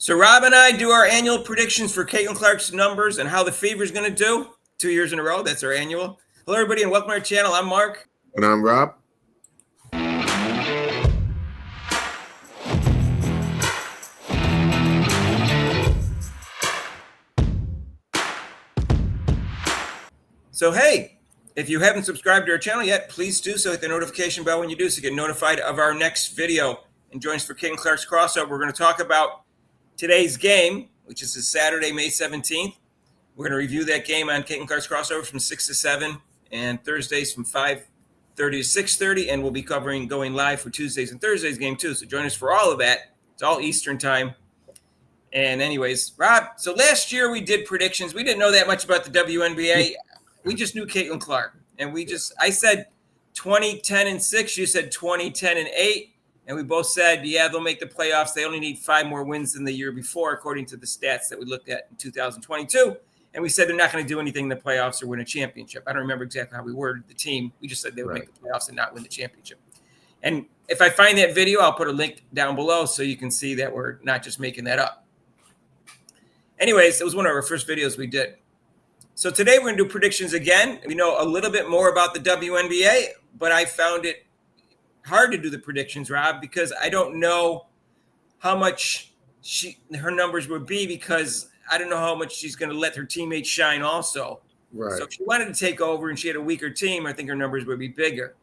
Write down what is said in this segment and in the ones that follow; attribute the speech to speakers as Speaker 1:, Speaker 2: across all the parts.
Speaker 1: So Rob and I do our annual predictions for Caitlin Clark's numbers and how the Fever is going to do 2 years in a row. That's our annual. Hello, everybody, and welcome to our channel. I'm Mark.
Speaker 2: And I'm Rob.
Speaker 1: So, hey, if you haven't subscribed to our channel yet, please do so. Hit the notification bell when you do so you get notified of our next video. And join us for Caitlin Clark's crossover. We're going to talk about today's game, which is Saturday, May 17th. We're going to review that game on Caitlin Clark's crossover from 6 to 7 and Thursdays from 5:30 to 6:30. And we'll be going live for Tuesdays and Thursdays game too. So join us for all of that. It's all Eastern time. And anyways, Rob, so last year we did predictions. We didn't know that much about the WNBA. We just knew Caitlin Clark. And I said 20, 10, and 6. You said 20, 10, and 8. And we both said, yeah, they'll make the playoffs. They only need 5 more wins than the year before, according to the stats that we looked at in 2022. And we said they're not going to do anything in the playoffs or win a championship. I don't remember exactly how we worded the team. We just said they would make the playoffs and not win the championship. And if I find that video, I'll put a link down below so you can see that we're not just making that up. Anyways, it was one of our first videos we did. So today we're going to do predictions again. We know a little bit more about the WNBA, but I found it hard to do the predictions, Rob, because I don't know how much her numbers would be, because I don't know how much she's going to let her teammates shine also.
Speaker 2: Right.
Speaker 1: So if she wanted to take over and she had a weaker team, I think her numbers would be bigger.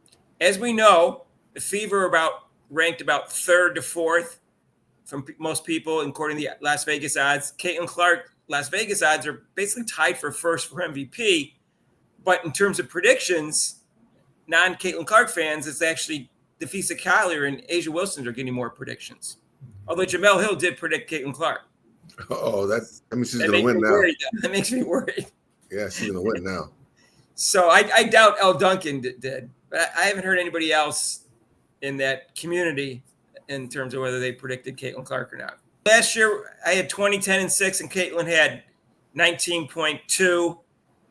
Speaker 1: As we know, the Fever ranked about 3rd to 4th from most people, according to the Las Vegas odds. Caitlin Clark, Las Vegas odds are basically tied for first for MVP. But in terms of predictions, non-Caitlin Clark fans, it's actually Defisa Collier and Asia Wilson are getting more predictions. Although Jamel Hill did predict Caitlin Clark.
Speaker 2: Oh, that means she's going to win now.
Speaker 1: That makes me worried.
Speaker 2: Yeah, she's going to win now.
Speaker 1: So I doubt Elle Duncan did. But I haven't heard anybody else in that community in terms of whether they predicted Caitlin Clark or not. Last year, I had 20, 10, and 6, and Caitlin had 19.2.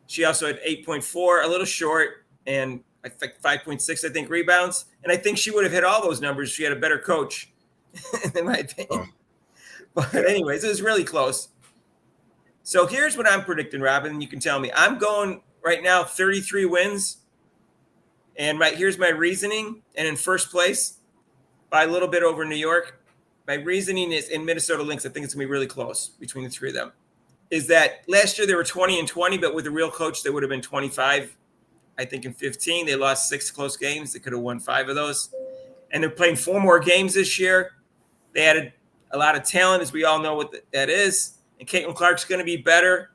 Speaker 1: She also had 8.4, a little short, and I think 5.6, I think, rebounds. And I think she would have hit all those numbers if she had a better coach, in my opinion. But anyways, it was really close. So here's what I'm predicting, Robin, and you can tell me. I'm going right now 33 wins. And here's my reasoning. And in first place, by a little bit over New York, my reasoning is in Minnesota Lynx. I think it's going to be really close between the three of them. Is that last year they were 20 and 20, but with a real coach, they would have been 25. I think in 15, they lost 6 close games. They could have won 5 of those. And they're playing 4 more games this year. They added a lot of talent, as we all know what that is. And Caitlin Clark's going to be better.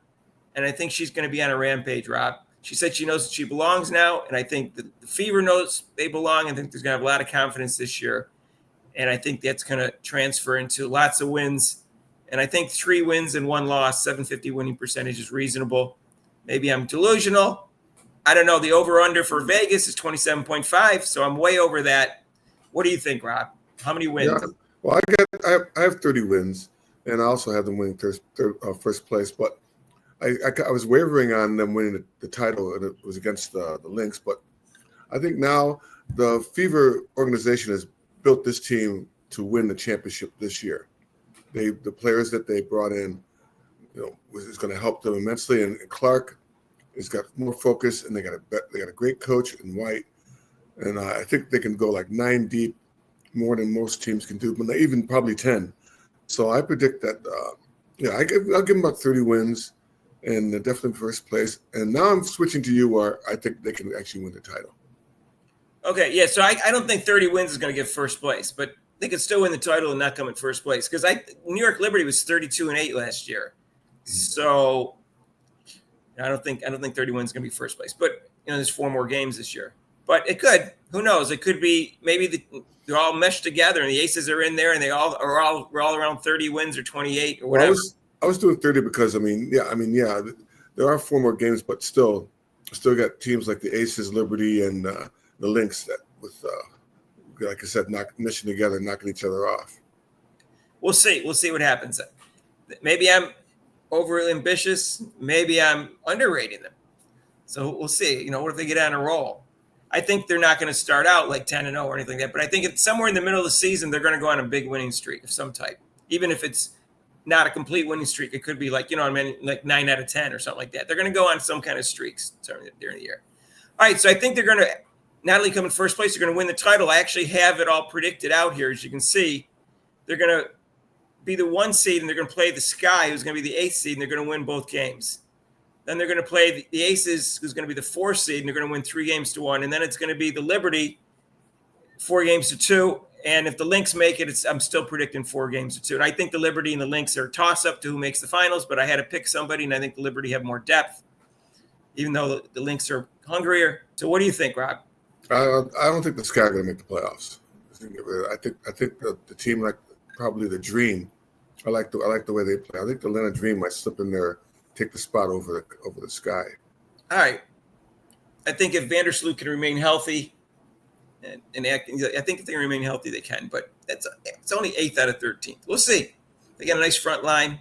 Speaker 1: And I think she's going to be on a rampage, Rob. She said she knows that she belongs now. And I think the Fever knows they belong. I think there's going to have a lot of confidence this year. And I think that's going to transfer into lots of wins. And I think 3 wins and 1 loss, 750 winning percentage is reasonable. Maybe I'm delusional. I don't know. The over-under for Vegas is 27.5, so I'm way over that. What do you think, Rob? How many wins?
Speaker 2: Yeah. Well, I have 30 wins, and I also have them winning first place. But I was wavering on them winning the title, and it was against the Lynx. But I think now the Fever organization has built this team to win the championship this year. The players that they brought in, is going to help them immensely. And Clark has got more focus, and they got a great coach in White, and I think they can go like 9 deep, more than most teams can do, but even probably 10. So I predict that. I'll give them about 30 wins, and they're definitely first place. And now I'm switching to you, where I think they can actually win the title.
Speaker 1: Okay, yeah. So I don't think 30 wins is going to get first place, but they could still win the title and not come in first place, because New York Liberty was 32-8 last year. So I don't think 30 wins is going to be first place. But there's 4 more games this year. But it could. Who knows? It could be maybe they're all meshed together and the Aces are in there and we're all around 30 wins or 28 or whatever.
Speaker 2: Well, I was doing 30 because there are 4 more games, but still got teams like the Aces, Liberty, and the Lynx that with like I said, meshing together, knocking each other off.
Speaker 1: We'll see. We'll see what happens. Maybe I'm overly ambitious. Maybe I'm underrating them. So we'll see. What if they get on a roll? I think they're not going to start out like 10-0 or anything like that. But I think it's somewhere in the middle of the season, they're going to go on a big winning streak of some type. Even if it's not a complete winning streak. It could be like, like 9 out of 10 or something like that. They're going to go on some kind of streaks during the year. All right, so I think they're going to not only come in first place, they're going to win the title. I actually have it all predicted out here. As you can see, they're going to be the 1 seed, and they're going to play the Sky, who's going to be the 8th seed, and they're going to win both games. Then they're going to play the Aces, who's going to be the 4th seed, and they're going to win 3-1. And then it's going to be the Liberty, 4-2. And if the Lynx make it, I'm still predicting 4-2. And I think the Liberty and the Lynx are a toss-up to who makes the finals, but I had to pick somebody, and I think the Liberty have more depth, even though the Lynx are hungrier. So what do you think, Rob?
Speaker 2: I don't think the Sky are going to make the playoffs. I think the team, like probably the Dream, I like the way they play. I think the Atlanta Dream might slip in there, take the spot over the Sky.
Speaker 1: All right. I think if Vandersloot can remain healthy, and I think if they remain healthy, they can. But it's only 8th out of 13th. We'll see. They got a nice front line.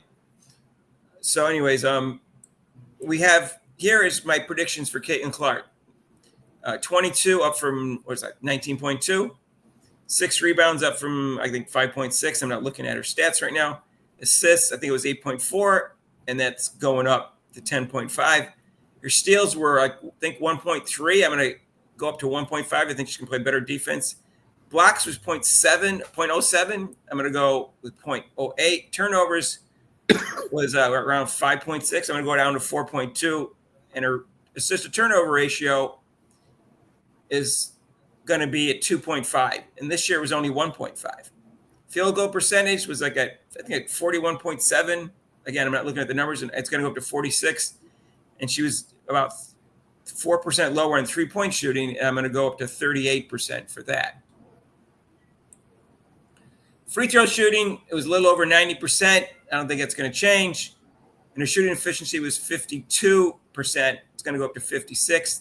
Speaker 1: So, anyways, we have here is my predictions for Caitlin Clark. 22 up from 19.2. 6 rebounds up from I think 5.6. I'm not looking at her stats right now. Assists, I think it was 8.4, and that's going up to 10.5. Her steals were I think 1.3. I'm going to go up to 1.5. I think she can play better defense. Blocks was 0.7. I'm going to go with 0.08. Turnovers was around 5.6. I'm going to go down to 4.2. And her assist to turnover ratio is going to be at 2.5. And this year it was only 1.5. Field goal percentage was I think at 41.7. Again, I'm not looking at the numbers, and it's going to go up to 46. And she was about 4% lower in 3-point shooting, and I'm going to go up to 38% for that. Free throw shooting, it was a little over 90%. I don't think that's going to change. And her shooting efficiency was 52%. It's going to go up to 56.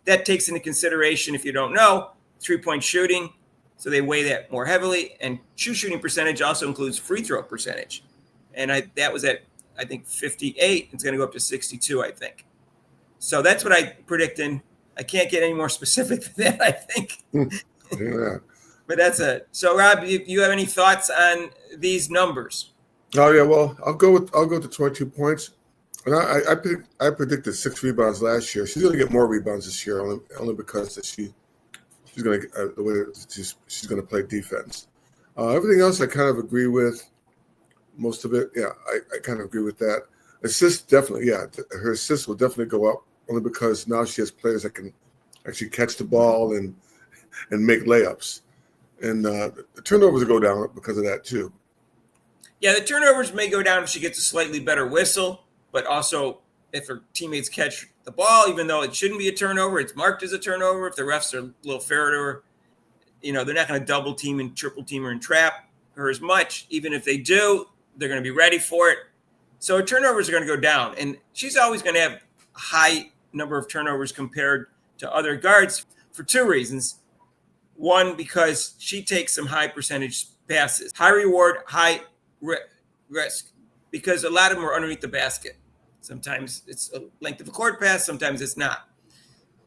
Speaker 1: That takes into consideration, if you don't know, 3-point shooting. So they weigh that more heavily. And true shooting percentage also includes free throw percentage. And that was at, I think, 58. It's going to go up to 62, I think. So that's what I predicted. I can't get any more specific than that, I think.
Speaker 2: Yeah.
Speaker 1: But that's it. So, Rob, you have any thoughts on these numbers?
Speaker 2: Oh yeah, well, I'll go with the 22 points, and I predicted 6 rebounds last year. She's going to get more rebounds this year, only because she's going to the way she's going to play defense. Everything else I kind of agree with. Most of it, yeah, I kind of agree with that. Assists, definitely, yeah, her assists will definitely go up, only because now she has players that can actually catch the ball and make layups, and the turnovers will go down because of that too.
Speaker 1: Yeah, the turnovers may go down if she gets a slightly better whistle, but also if her teammates catch the ball, even though it shouldn't be a turnover, it's marked as a turnover. If the refs are a little fairer to her, they're not going to double team and triple team her and trap her as much. Even if they do, they're going to be ready for it. So her turnovers are going to go down, and she's always going to have a high number of turnovers compared to other guards for 2 reasons. One, because she takes some high percentage passes, high reward, high risk, because a lot of them are underneath the basket. Sometimes it's a length of a court pass, sometimes it's not.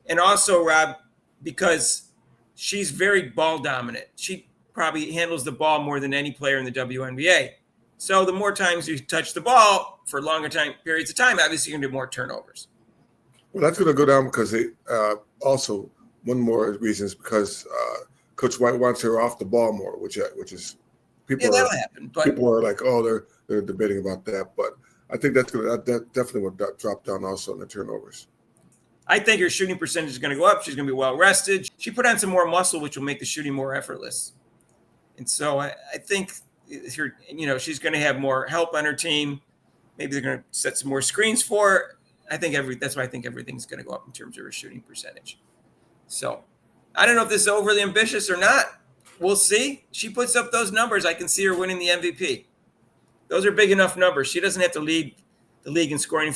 Speaker 1: And also, Rob, because she's very ball dominant. She probably handles the ball more than any player in the WNBA. So the more times you touch the ball for longer time periods of time, obviously you're going to do more turnovers.
Speaker 2: Well, that's going to go down because they also one more reason is because Coach White wants her off the ball more, which is
Speaker 1: that'll happen. But
Speaker 2: people are like, oh, they're debating about that, but I think that definitely would drop down also in the turnovers.
Speaker 1: I think her shooting percentage is going to go up. She's going to be well rested. She put on some more muscle, which will make the shooting more effortless. And so I think she's going to have more help on her team. Maybe they're going to set some more screens for her. That's why I think everything's going to go up in terms of her shooting percentage. So I don't know if this is overly ambitious or not. We'll see. She puts up those numbers. I can see her winning the MVP. Those are big enough numbers. She doesn't have to lead the league in scoring.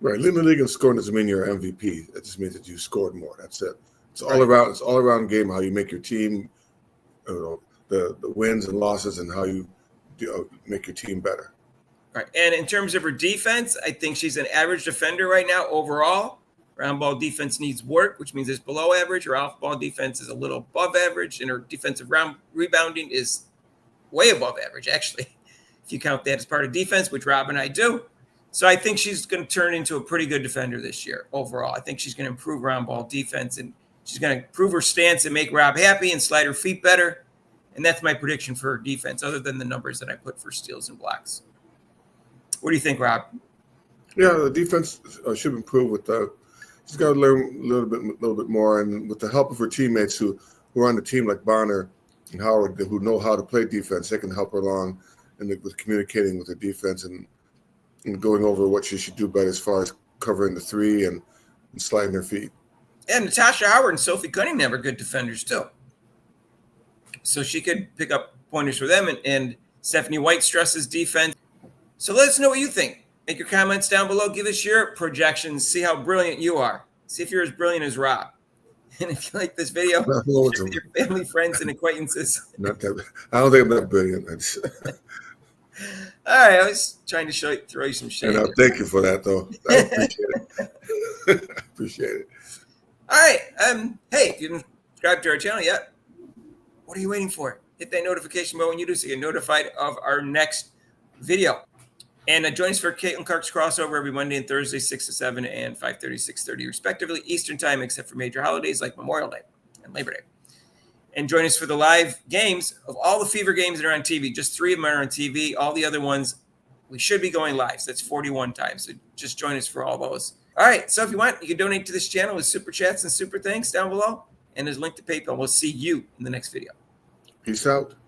Speaker 2: Right. Leading the league in scoring doesn't mean you're MVP. That just means that you scored more. That's it. It's all around. It's all around game, how you make your team, the wins and losses, and how you make your team better.
Speaker 1: Right. And in terms of her defense, I think she's an average defender right now overall. Round ball defense needs work, which means it's below average. Her off ball defense is a little above average, and her defensive rebounding is way above average, actually. if you count that as part of defense, which Rob and I do. So I think she's going to turn into a pretty good defender this year overall. I think she's going to improve round ball defense, and she's going to improve her stance and make Rob happy and slide her feet better. And that's my prediction for her defense, other than the numbers that I put for steals and blocks. What do you think, Rob?
Speaker 2: Yeah, the defense should improve with the. She's got to learn a little bit more, and with the help of her teammates who are on the team, like Bonner and Howard, who know how to play defense, they can help her along with communicating with her defense and going over what she should do better as far as covering the three and sliding her feet.
Speaker 1: And Natasha Howard and Sophie Cunningham are good defenders too. So she could pick up pointers for them, and Stephanie White stresses defense. So let us know what you think. Make your comments down below. Give us your projections. See how brilliant you are. See if you're as brilliant as Rob. And if you like this video, share with your family, friends, and acquaintances.
Speaker 2: Not that, I don't think I'm that brilliant.
Speaker 1: All right, I was trying to throw you some shade.
Speaker 2: Thank you for that, though. I appreciate it. Appreciate it.
Speaker 1: All right. Hey, if you didn't subscribe to our channel yet, what are you waiting for? Hit that notification bell when you do so you're notified of our next video. And join us for Caitlin Clark's crossover every Monday and Thursday, 6 to 7 and 5:30, 6:30, respectively, Eastern Time, except for major holidays like Memorial Day and Labor Day. And join us for the live games of all the Fever games that are on TV. Just 3 of them are on TV. All the other ones, we should be going live. So that's 41 times. So just join us for all those. All right. So if you want, you can donate to this channel with super chats and super thanks down below. And there's a link to PayPal. We'll see you in the next video.
Speaker 2: Peace out.